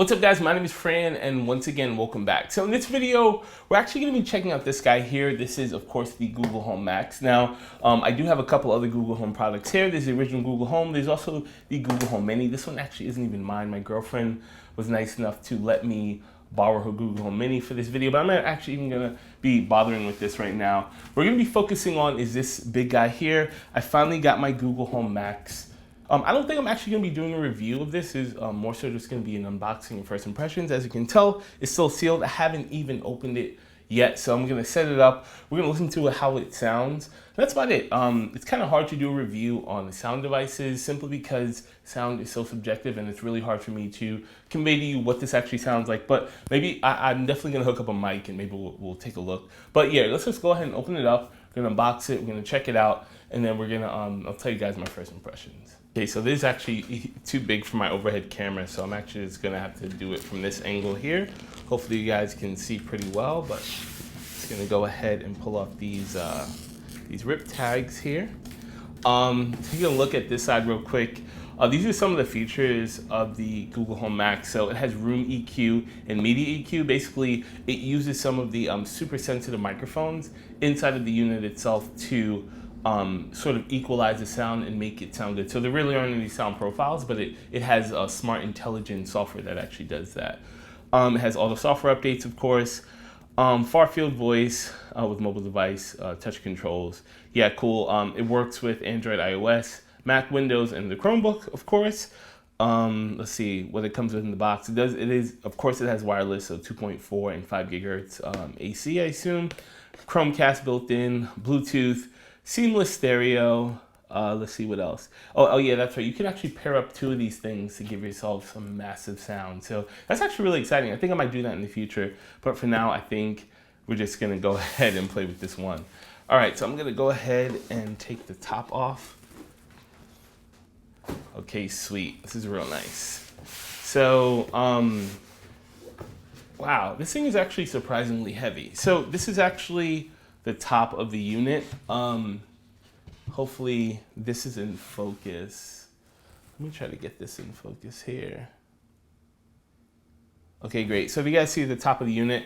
What's up guys, my name is Fran and once again, welcome back. So in this video, we're actually gonna be checking out this guy here. This is of course the Google Home Max. Now, I do have a couple other Google Home products here. There's the original Google Home. There's also the Google Home Mini. This one actually isn't even mine. My girlfriend was nice enough to let me borrow her Google Home Mini for this video, but I'm not actually even gonna be bothering with this right now. We're gonna be focusing on is this big guy here. I finally got my Google Home Max. I don't think I'm actually going to be doing a review of this. Is more so just going to be an unboxing and first impressions. As you can tell, it's still sealed. I haven't even opened it yet, so I'm going to set it up. We're going to listen to how it sounds. That's about it. It's kind of hard to do a review on the sound devices simply because sound is so subjective and it's really hard for me to convey to you what this actually sounds like. But maybe I'm definitely going to hook up a mic and maybe we'll take a look. But yeah, let's just go ahead and open it up. We're going to unbox it. We're going to check it out. And then we're going to, I'll tell you guys my first impressions. Okay, so this is actually too big for my overhead camera, so I'm actually just gonna have to do it from this angle here. Hopefully you guys can see pretty well, but just gonna go ahead and pull off these rip tags here. Take a look at this side real quick. These are some of the features of the Google Home Max. So it has room EQ and media EQ. Basically, it uses some of the super sensitive microphones inside of the unit itself to sort of equalize the sound and make it sound good. So there really aren't any sound profiles, but it has a smart intelligent software that actually does that. It has all the software updates, of course. Far field voice with mobile device, touch controls. Yeah, cool. It works with Android, iOS, Mac, Windows, and the Chromebook, of course. Let's see what it comes with in the box. Of course, it has wireless, so 2.4 and 5 gigahertz AC, I assume. Chromecast built in, Bluetooth, seamless stereo. Let's see what else. Oh yeah, that's right. You can actually pair up two of these things to give yourself some massive sound. So that's actually really exciting. I think I might do that in the future. But for now, I think we're just going to go ahead and play with this one. All right, so I'm going to go ahead and take the top off. Okay, sweet. This is real nice. So, wow, this thing is actually surprisingly heavy. So this is actually the top of the unit. Hopefully this is in focus. Let me try to get this in focus here. Okay, great. So if you guys see the top of the unit,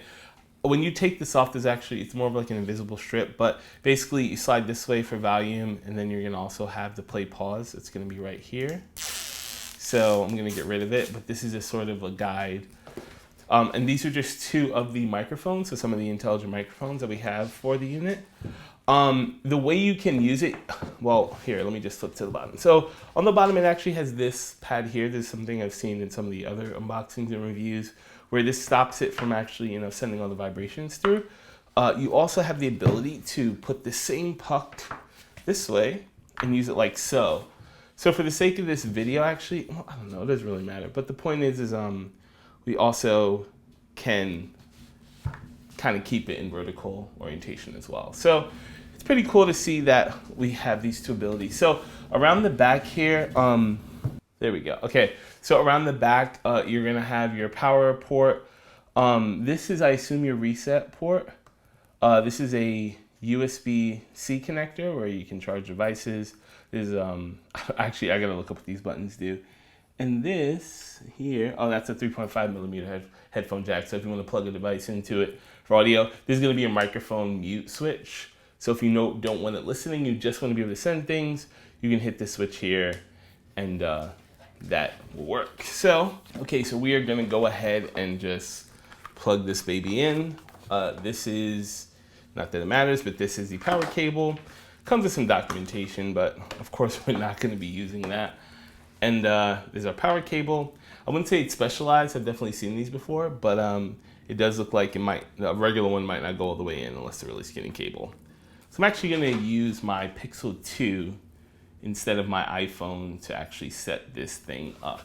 when you take this off, it's more of like an invisible strip, but basically you slide this way for volume, and then you're gonna also have the play pause. It's gonna be right here. So I'm gonna get rid of it, but this is a sort of a guide. And these are just two of the microphones, so some of the intelligent microphones that we have for the unit. The way you can use it, well, here, let me just flip to the bottom. So on the bottom, it actually has this pad here. There's something I've seen in some of the other unboxings and reviews where this stops it from actually, sending all the vibrations through. You also have the ability to put the same puck this way and use it like so. So for the sake of this video, actually, well, I don't know, it doesn't really matter. But the point is we also can kind of keep it in vertical orientation as well. So it's pretty cool to see that we have these two abilities. So around the back here, there we go. Okay, so around the back, you're gonna have your power port. This is, I assume, your reset port. This is a USB-C connector where you can charge devices. There's, actually, I gotta look up what these buttons do. And this here, oh, that's a 3.5 millimeter headphone jack. So if you want to plug a device into it for audio, this is going to be a microphone mute switch. So if you don't want it listening, you just want to be able to send things, you can hit this switch here and that will work. So, okay, so we are going to go ahead and just plug this baby in. This is, not that it matters, but this is the power cable. Comes with some documentation, but of course we're not going to be using that. And there's our power cable. I wouldn't say it's specialized. I've definitely seen these before, but it does look like a regular one might not go all the way in unless they're really skinny cable. So I'm actually gonna use my Pixel 2 instead of my iPhone to actually set this thing up.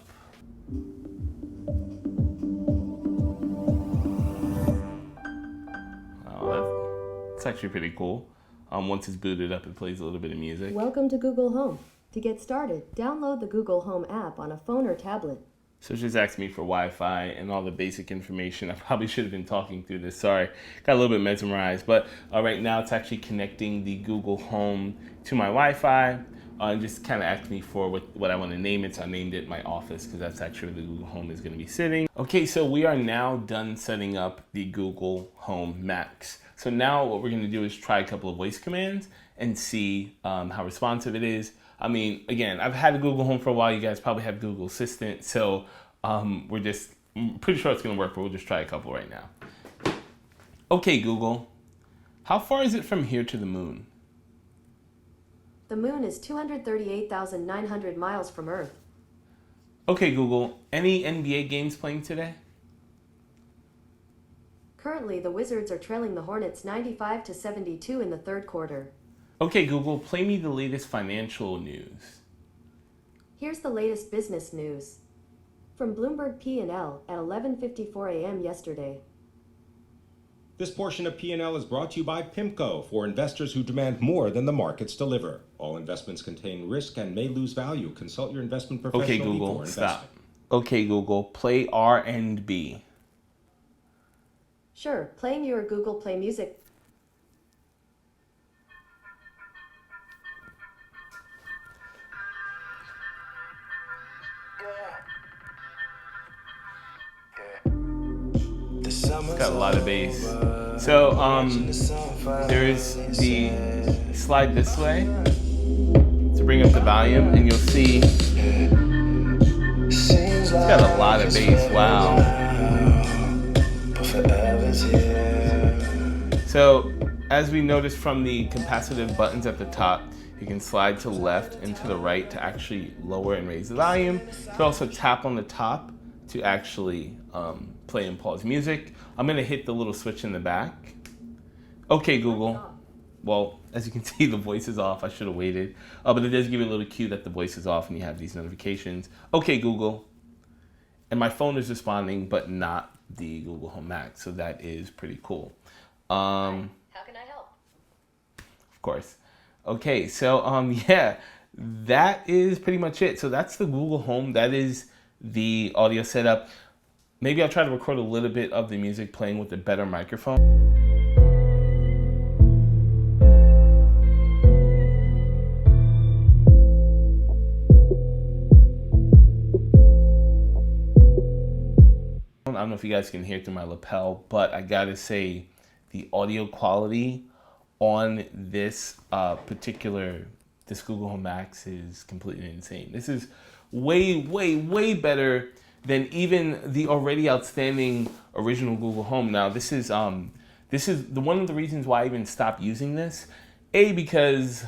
Oh, that's actually pretty cool. Once it's booted up, it plays a little bit of music. Welcome to Google Home. To get started, download the Google Home app on a phone or tablet. So it just asked me for Wi-Fi and all the basic information. I probably should have been talking through this. Sorry, got a little bit mesmerized. But right now it's actually connecting the Google Home to my Wi-Fi. and just kind of asked me for what I want to name it. So I named it my office because that's actually where the Google Home is going to be sitting. Okay, so we are now done setting up the Google Home Max. So now what we're going to do is try a couple of voice commands and see how responsive it is. I mean, again, I've had a Google Home for a while. You guys probably have Google Assistant. So I'm pretty sure it's going to work, but we'll just try a couple right now. Okay, Google, how far is it from here to the moon? The moon is 238,900 miles from Earth. Okay, Google, any NBA games playing today? Currently, the Wizards are trailing the Hornets 95-72 in the third quarter. Okay, Google, play me the latest financial news. Here's the latest business news. From Bloomberg P&L at 11:54 a.m. yesterday. This portion of P&L is brought to you by PIMCO for investors who demand more than the markets deliver. All investments contain risk and may lose value. Consult your investment professional Okay, before Google, investing. stop. Okay, Google, play R&B. Sure, playing your Google Play Music. It's got a lot of bass. So there's the slide this way to bring up the volume, and you'll see it's got a lot of bass. Wow. So as we noticed from the capacitive buttons at the top, you can slide to the left and to the right to actually lower and raise the volume. You can also tap on the top to actually play and pause music. I'm gonna hit the little switch in the back. Okay, Google. Well, as you can see, the voice is off. I should have waited. But it does give you a little cue that the voice is off and you have these notifications. Okay, Google. And my phone is responding, but not the Google Home Max. So that is pretty cool. How can I help? Of course. Okay, so yeah, that is pretty much it. So that's the Google Home. That is the audio setup. Maybe I'll try to record a little bit of the music playing with a better microphone. I don't know if you guys can hear through my lapel, but I gotta say the audio quality on this this Google Home Max is completely insane. This is way better than even the already outstanding original Google Home. Now this is one of the reasons why I even stopped using this. Because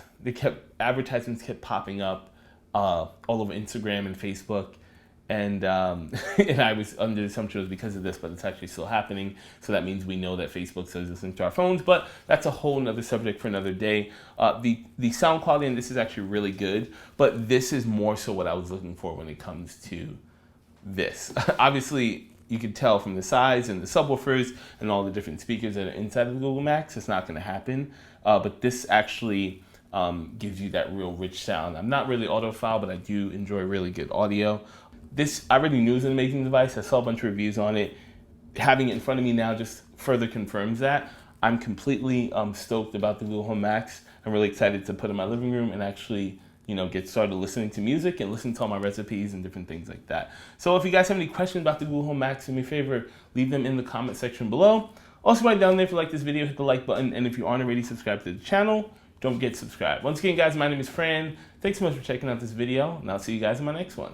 advertisements kept popping up all over Instagram and Facebook. And and I was under the assumption it was because of this, but it's actually still happening. So that means we know that Facebook says this into our phones, but that's a whole nother subject for another day. The sound quality in this is actually really good, but this is more so what I was looking for when it comes to this. Obviously, you can tell from the size and the subwoofers and all the different speakers that are inside of the Google Max, it's not going to happen. But this actually gives you that real rich sound. I'm not really audiophile, but I do enjoy really good audio. This, I already knew it was an amazing device. I saw a bunch of reviews on it. Having it in front of me now just further confirms that. I'm completely stoked about the Google Home Max. I'm really excited to put it in my living room and actually, get started listening to music and listen to all my recipes and different things like that. So if you guys have any questions about the Google Home Max, do me a favor, leave them in the comment section below. Also, right down there, if you like this video, hit the like button. And if you aren't already subscribed to the channel, don't forget to subscribe. Once again, guys, my name is Fran. Thanks so much for checking out this video, and I'll see you guys in my next one.